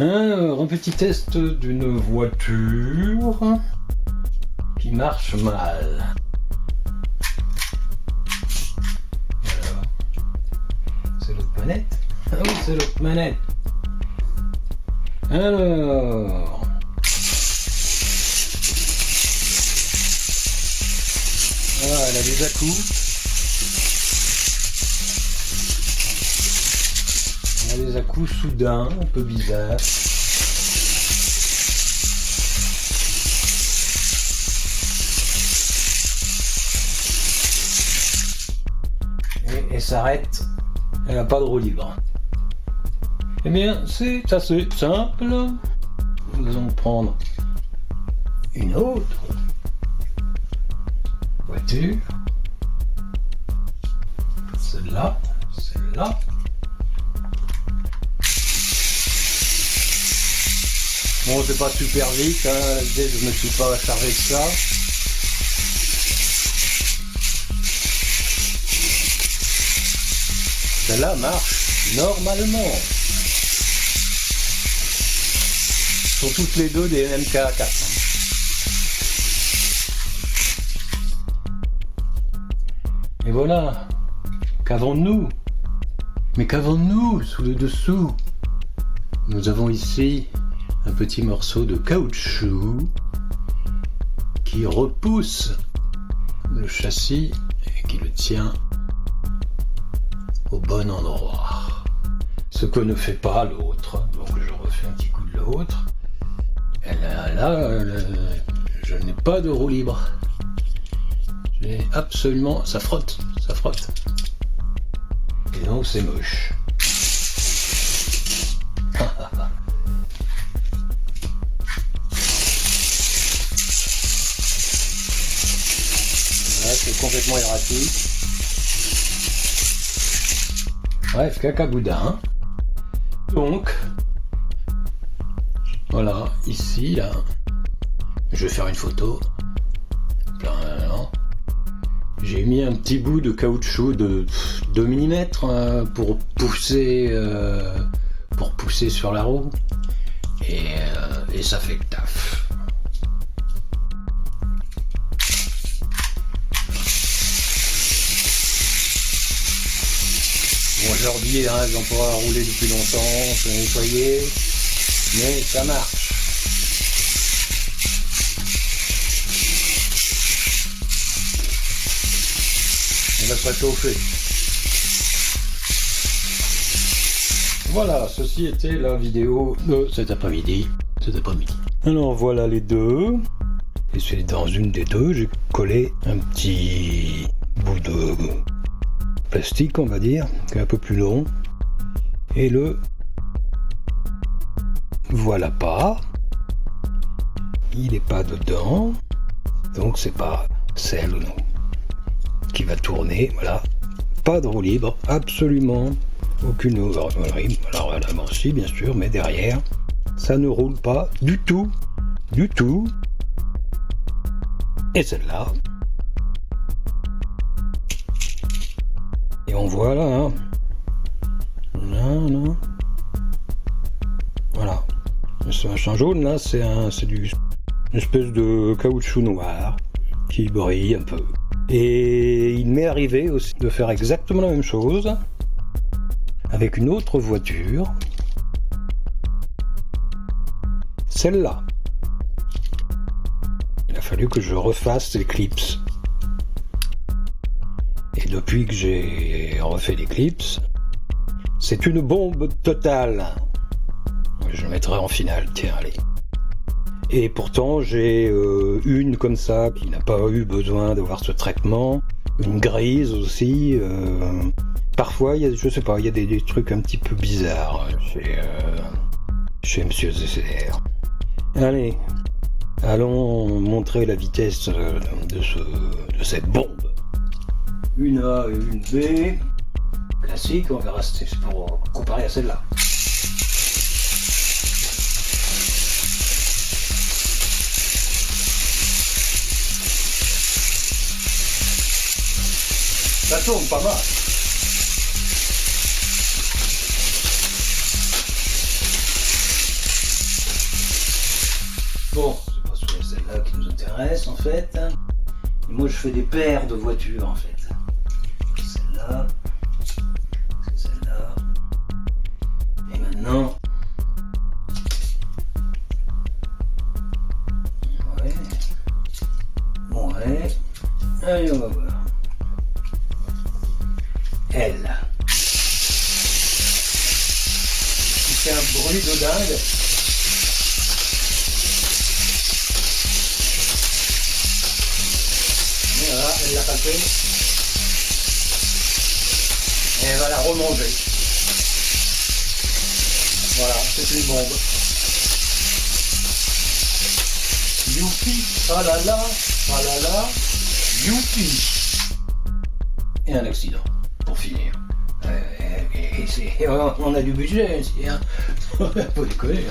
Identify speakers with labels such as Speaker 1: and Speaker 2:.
Speaker 1: Alors, un petit test d'une voiture qui marche mal. Alors, c'est l'autre manette? Ah oui, c'est l'autre manette. Alors... voilà, elle a des à-coups. Elle a des à-coups soudains, un peu bizarres. Et s'arrête. Elle n'a pas de roue libre. Eh bien, c'est assez simple. Nous allons prendre une autre voiture. Celle-là, celle-là. Bon, c'est pas super vite, hein. Je me suis pas chargé de ça. Celle-là marche normalement. Sont toutes les deux des MK4. Et voilà. Qu'avons-nous? Mais qu'avons-nous sous le dessous? Nous avons ici un petit morceau de caoutchouc qui repousse le châssis et qui le tient au bon endroit. Ce que ne fait pas l'autre. Donc je refais un petit coup de l'autre. Là, je n'ai pas de roue libre. J'ai absolument... ça frotte. Et donc c'est moche. Là, c'est complètement erratique. Bref, cacaboudin. Donc, voilà, ici, là, je vais faire une photo. J'ai mis un petit bout de caoutchouc de 2 mm pour pousser sur la roue. Et ça fait le taf. Bon, je leur dis, hein, ils ont pas roulé depuis longtemps, je vais nettoyer, mais ça marche. On va se réchauffer. Voilà, ceci était la vidéo de cet après-midi. Alors voilà les deux. Et c'est dans une des deux, j'ai collé un petit bout de plastique, on va dire, qui est un peu plus long. Et le voilà pas. Il n'est pas dedans. Donc c'est pas celle qui va tourner. Voilà. Pas de roue libre, absolument aucune roue libre. Alors à l'avant aussi bien sûr, mais derrière, ça ne roule pas du tout. Et celle-là. Et on voit là, hein. Là. Voilà. Ce machin jaune là, c'est une espèce de caoutchouc noir qui brille un peu. Et il m'est arrivé aussi de faire exactement la même chose avec une autre voiture. Celle-là. Il a fallu que je refasse les clips. Et depuis que j'ai refait les clips, c'est une bombe totale. Je le mettrai en finale, tiens, allez. Et pourtant, j'ai une comme ça qui n'a pas eu besoin d'avoir ce traitement. Une grise aussi. Parfois, je sais pas, il y a des trucs un petit peu bizarres chez Monsieur ZCR. Allez, allons montrer la vitesse de cette bombe. Une A et une B. Classique, on verra si c'est pour comparer à celle-là. Ça tourne pas mal. bon, c'est pas celle-là qui nous intéresse en fait. Et moi je fais des paires de voitures en fait. Celle-là, c'est celle-là. Et maintenant, ouais, allez on va voir. Elle. Il fait un bruit de dingue. Et voilà, elle l'a passé. Et elle va la remanger. Voilà, c'est une bombe. Youpi, ah là là, youpi. Et un accident, pour finir. On a du budget ici, hein. Faut déconner.